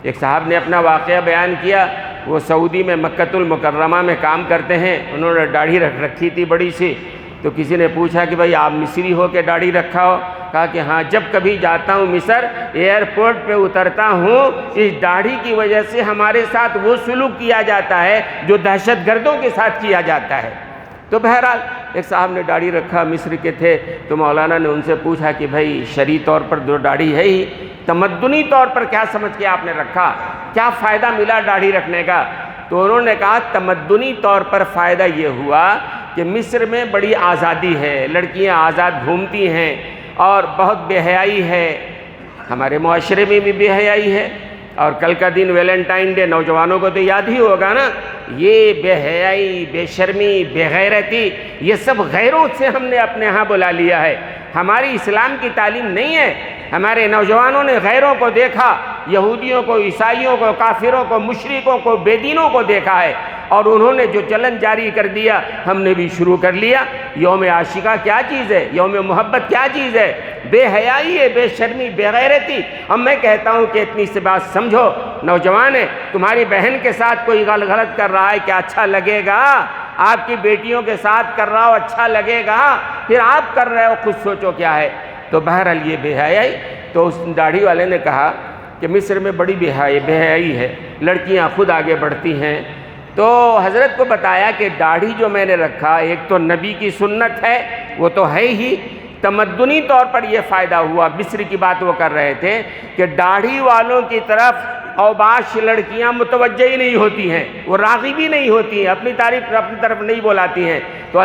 ایک صاحب نے اپنا واقعہ بیان کیا، وہ سعودی میں مکہ المکرمہ میں کام کرتے ہیں، انہوں نے داڑھی رکھی تھی بڑی سی، تو کسی نے پوچھا کہ بھائی آپ مصری ہو کے داڑھی رکھا ہو؟ کہا کہ ہاں، جب کبھی جاتا ہوں مصر، ایئرپورٹ پہ اترتا ہوں، اس داڑھی کی وجہ سے ہمارے ساتھ وہ سلوک کیا جاتا ہے جو دہشت گردوں کے ساتھ کیا جاتا ہے۔ تو بہرحال ایک صاحب نے داڑھی رکھا، مصر کے تھے، تو مولانا نے ان سے پوچھا کہ بھائی شرعی طور پر جو داڑھی ہے ہی، تمدنی طور پر کیا سمجھ کے آپ نے رکھا، کیا فائدہ ملا داڑھی رکھنے کا؟ تو انہوں نے کہا تمدنی طور پر فائدہ یہ ہوا کہ مصر میں بڑی آزادی ہے، لڑکیاں آزاد گھومتی ہیں اور بہت بے حیائی ہے، ہمارے معاشرے میں بھی بے حیائی ہے۔ اور کل کا دن ویلنٹائن ڈے، نوجوانوں کو تو یاد ہی ہوگا نا، یہ بے حیائی، بے شرمی، بے غیرتی، یہ سب غیروں سے ہم نے اپنے ہاں بلا لیا ہے، ہماری اسلام کی تعلیم نہیں ہے۔ ہمارے نوجوانوں نے غیروں کو دیکھا، یہودیوں کو، عیسائیوں کو، کافروں کو، مشرکوں کو، بے دینوں کو دیکھا ہے، اور انہوں نے جو چلن جاری کر دیا ہم نے بھی شروع کر لیا۔ یوم عاشقہ کیا چیز ہے؟ یوم محبت کیا چیز ہے؟ بے حیائی ہے، بے شرمی، بے غیرتی۔ اب میں کہتا ہوں کہ اتنی سی بات سمجھو، نوجوان ہے، تمہاری بہن کے ساتھ کوئی غلط کر رہا ہے کیا اچھا لگے گا؟ آپ کی بیٹیوں کے ساتھ کر رہا ہو اچھا لگے گا؟ پھر آپ کر رہے ہو، خود سوچو کیا ہے۔ تو بہرحال یہ بے حیائی، تو اس داڑھی والے نے کہا کہ مصر میں بڑی بے حیائی ہے، لڑکیاں خود آگے بڑھتی ہیں۔ تو حضرت کو بتایا کہ داڑھی جو میں نے رکھا، ایک تو نبی کی سنت ہے، وہ تو ہے ہی، تمدنی طور پر یہ فائدہ ہوا۔ مصر کی بات وہ کر رہے تھے کہ داڑھی والوں کی طرف اوباش لڑکیاں متوجہ ہی نہیں ہوتی ہیں، وہ راغب بھی نہیں ہوتی ہیں، اپنی تعریف اپنی طرف نہیں بلاتی ہیں۔ تو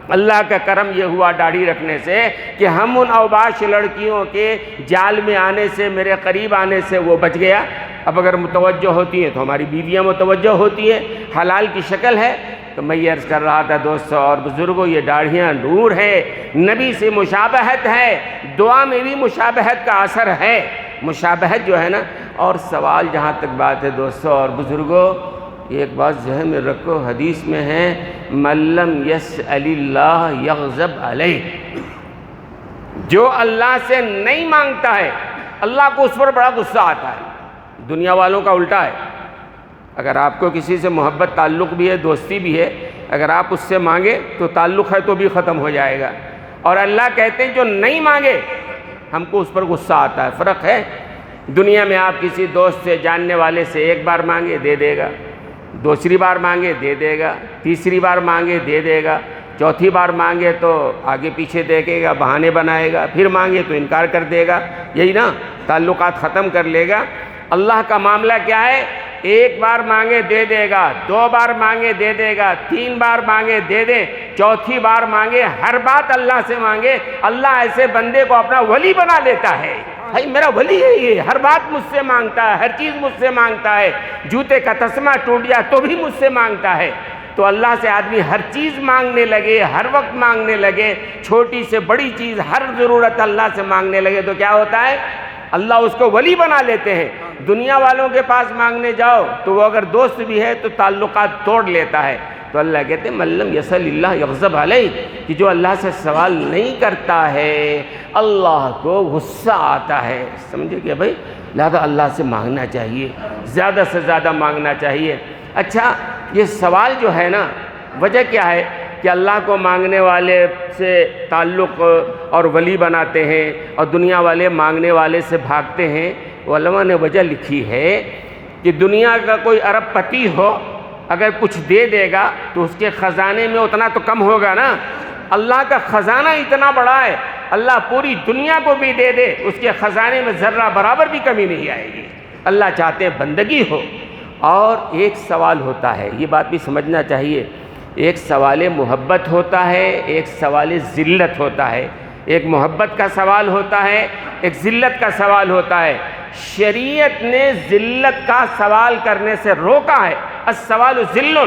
اللہ کا کرم یہ ہوا داڑھی رکھنے سے کہ ہم ان اوباش لڑکیوں کے جال میں آنے سے، میرے قریب آنے سے وہ بچ گیا۔ اب اگر متوجہ ہوتی ہیں تو ہماری بیویاں متوجہ ہوتی ہیں، حلال کی شکل ہے۔ تو میں یہ عرض کر رہا تھا دوستو اور بزرگوں، یہ داڑھیاں نور ہے، نبی سے مشابہت ہے، دعا میں بھی مشابہت کا اثر ہے، مشابہت جو ہے نا۔ اور سوال جہاں تک بات ہے دوستو اور بزرگوں، ایک بات ذہن میں رکھو، حدیث میں ہے من لم یسأل اللہ یغضب علیہ، جو اللہ سے نہیں مانگتا ہے اللہ کو اس پر بڑا غصہ آتا ہے۔ دنیا والوں کا الٹا ہے، اگر آپ کو کسی سے محبت تعلق بھی ہے، دوستی بھی ہے، اگر آپ اس سے مانگے تو تعلق ہے تو بھی ختم ہو جائے گا، اور اللہ کہتے ہیں جو نہیں مانگے ہم کو اس پر غصہ آتا ہے۔ فرق ہے، دنیا میں آپ کسی دوست سے، جاننے والے سے ایک بار مانگے دے دے گا، دوسری بار مانگے دے دے گا، تیسری بار مانگے دے دے گا، چوتھی بار مانگے تو آگے پیچھے دیکھے گا، بہانے بنائے گا، پھر مانگے تو انکار کر دے گا، یہی نا تعلقات ختم کر لے گا۔ اللہ کا معاملہ کیا ہے؟ ایک بار مانگے دے دے گا، دو بار مانگے دے دے گا، تین بار مانگے دے دے، چوتھی بار مانگے ہر بات اللہ سے مانگے، اللہ ایسے بندے کو اپنا ولی بنا لیتا ہے۔ بھائی میرا ولی ہے یہ، ہر بات مجھ سے مانگتا ہے، ہر چیز مجھ سے مانگتا ہے، جوتے کا تسمہ ٹوٹ گیا تو بھی مجھ سے مانگتا ہے۔ تو اللہ سے آدمی ہر چیز مانگنے لگے، ہر وقت مانگنے لگے، چھوٹی سے بڑی چیز ہر ضرورت اللہ سے مانگنے لگے تو کیا ہوتا ہے؟ اللہ اس کو ولی بنا لیتے ہیں۔ دنیا والوں کے پاس مانگنے جاؤ تو وہ اگر دوست بھی ہے تو تعلقات توڑ لیتا ہے۔ تو اللہ کہتے ہیں من لم یسل اللہ یغضب علیہ، کہ جو اللہ سے سوال نہیں کرتا ہے اللہ کو غصہ آتا ہے۔ سمجھے کہ بھائی لہذا اللہ سے مانگنا چاہیے، زیادہ سے زیادہ مانگنا چاہیے۔ اچھا یہ سوال جو ہے نا، وجہ کیا ہے کہ اللہ کو مانگنے والے سے تعلق اور ولی بناتے ہیں اور دنیا والے مانگنے والے سے بھاگتے ہیں؟ علماء نے وجہ لکھی ہے کہ دنیا کا کوئی ارب پتی ہو، اگر کچھ دے دے گا تو اس کے خزانے میں اتنا تو کم ہوگا نا۔ اللہ کا خزانہ اتنا بڑا ہے، اللہ پوری دنیا کو بھی دے دے اس کے خزانے میں ذرہ برابر بھی کمی نہیں آئے گی۔ اللہ چاہتے ہیں بندگی ہو۔ اور ایک سوال ہوتا ہے، یہ بات بھی سمجھنا چاہیے، ایک سوال محبت ہوتا ہے، ایک سوال ذلت ہوتا ہے۔ ایک محبت کا سوال ہوتا ہے، ایک ذلت کا سوال ہوتا ہے۔ شریعت نے ذلت کا سوال کرنے سے روکا ہے۔ السوال ذل،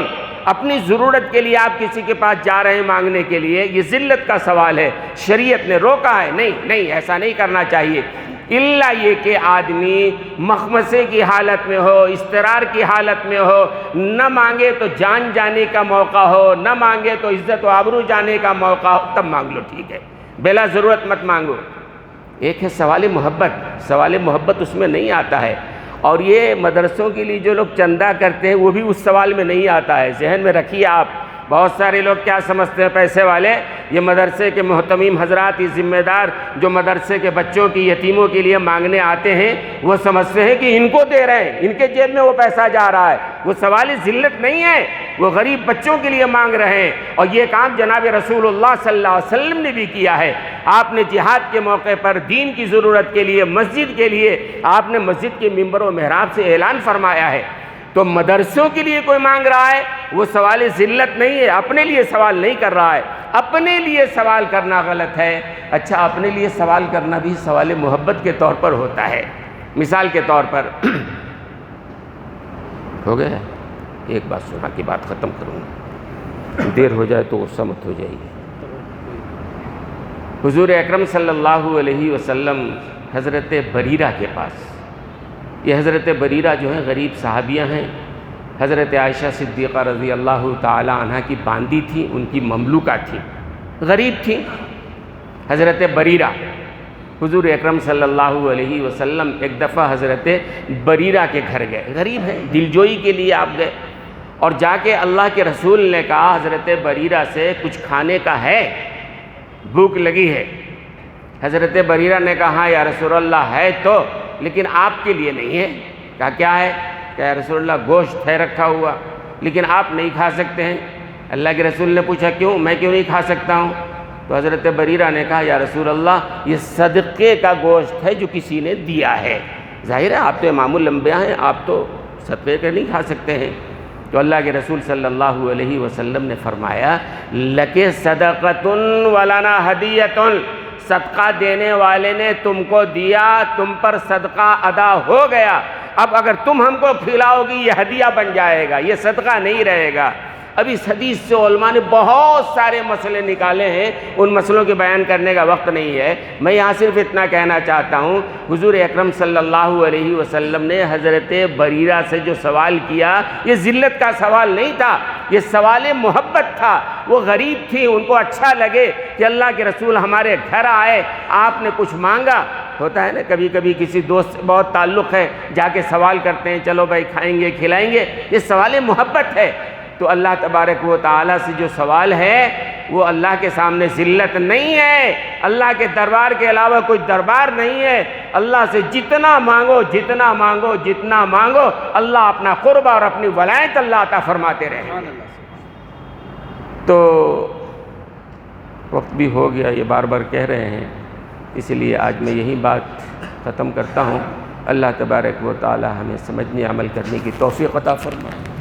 اپنی ضرورت کے لیے آپ کسی کے پاس جا رہے ہیں مانگنے کے لیے، یہ ذلت کا سوال ہے، شریعت نے روکا ہے۔ نہیں ایسا نہیں کرنا چاہیے، الا یہ کہ آدمی مخمصے کی حالت میں ہو، اضطرار کی حالت میں ہو، نہ مانگے تو جان جانے کا موقع ہو، نہ مانگے تو عزت و آبرو جانے کا موقع ہو، تب مانگ لو، ٹھیک ہے، بلا ضرورت مت مانگو۔ ایک ہے سوال محبت، سوال محبت اس میں نہیں آتا ہے، اور یہ مدرسوں کے لیے جو لوگ چندہ کرتے ہیں وہ بھی اس سوال میں نہیں آتا ہے۔ ذہن میں رکھیے آپ، بہت سارے لوگ کیا سمجھتے ہیں پیسے والے، یہ مدرسے کے محتمیم حضرات، یہ ذمہ دار جو مدرسے کے بچوں کی یتیموں کے لیے مانگنے آتے ہیں، وہ سمجھتے ہیں کہ ان کو دے رہے ہیں، ان کے جیب میں وہ پیسہ جا رہا ہے۔ وہ سوال ذلت نہیں ہے، وہ غریب بچوں کے لیے مانگ رہے ہیں۔ اور یہ کام جناب رسول اللہ صلی اللہ علیہ وسلم نے بھی کیا ہے۔ آپ نے جہاد کے موقع پر دین کی ضرورت کے لیے، مسجد کے لیے، آپ نے مسجد کے ممبر و محراب سے اعلان فرمایا ہے۔ تو مدرسوں کے لیے کوئی مانگ رہا ہے، وہ سوال ذلت نہیں ہے، اپنے لیے سوال نہیں کر رہا ہے، اپنے لیے سوال کرنا غلط ہے۔ اچھا اپنے لیے سوال کرنا بھی سوال محبت کے طور پر ہوتا ہے۔ مثال کے طور پر ہو گیا، ایک بات سنا کے بات ختم کروں گا، دیر ہو جائے تو غصہ مت ہو جائیے۔ حضور اکرم صلی اللہ علیہ وسلم حضرت بریرہ کے پاس، یہ حضرت بریرہ جو ہیں غریب صحابیہ ہیں، حضرت عائشہ صدیقہ رضی اللہ تعالی عنہ کی باندی تھی، ان کی مملوکہ تھی، غریب تھی حضرت بریرہ۔ حضور اکرم صلی اللہ علیہ وسلم ایک دفعہ حضرت بریرہ کے گھر گئے، غریب ہیں، دلجوئی کے لیے آپ گئے، اور جا کے اللہ کے رسول نے کہا حضرت بریرہ سے کچھ کھانے کا ہے، بھوک لگی ہے۔ حضرت بریرہ نے کہا ہاں یا رسول اللہ ہے تو، لیکن آپ کے لیے نہیں ہے۔ کہا کیا ہے؟ کہ یا رسول اللہ گوشت ہے رکھا ہوا، لیکن آپ نہیں کھا سکتے ہیں۔ اللہ کے رسول نے پوچھا کیوں، میں کیوں نہیں کھا سکتا ہوں؟ تو حضرت بریرہ نے کہا یا رسول اللہ یہ صدقے کا گوشت ہے جو کسی نے دیا ہے، ظاہر ہے آپ تو امام الانبیاء ہیں، آپ تو صدقے کا نہیں کھا سکتے ہیں۔ تو اللہ کے رسول صلی اللہ علیہ وسلم نے فرمایا لَكِ صَدَقَةٌ وَلَنَا هَدِيَّةٌ، صدقہ دینے والے نے تم کو دیا، تم پر صدقہ ادا ہو گیا، اب اگر تم ہم کو کھلاؤ گی یہ ہدیہ بن جائے گا، یہ صدقہ نہیں رہے گا۔ اب اس حدیث سے علماء نے بہت سارے مسئلے نکالے ہیں، ان مسئلوں کے بیان کرنے کا وقت نہیں ہے، میں یہاں صرف اتنا کہنا چاہتا ہوں حضور اکرم صلی اللہ علیہ وسلم نے حضرت بریرہ سے جو سوال کیا یہ ذلت کا سوال نہیں تھا، یہ سوال محبت تھا۔ وہ غریب تھی، ان کو اچھا لگے کہ اللہ کے رسول ہمارے گھر آئے، آپ نے کچھ مانگا۔ ہوتا ہے نا کبھی کبھی کسی دوست سے بہت تعلق ہے، جا کے سوال کرتے ہیں چلو بھائی کھائیں گے کھلائیں گے، یہ سوال محبت ہے۔ تو اللہ تبارک و تعالیٰ سے جو سوال ہے وہ اللہ کے سامنے ذلت نہیں ہے، اللہ کے دربار کے علاوہ کوئی دربار نہیں ہے۔ اللہ سے جتنا مانگو جتنا مانگو جتنا مانگو، اللہ اپنا قرب اور اپنی ولایت اللہ عطا فرماتے رہے۔ تو وقت بھی ہو گیا، یہ بار بار کہہ رہے ہیں، اسی لیے آج میں یہی بات ختم کرتا ہوں۔ اللہ تبارک و تعالی ہمیں سمجھنے عمل کرنے کی توفیق عطا فرمائے۔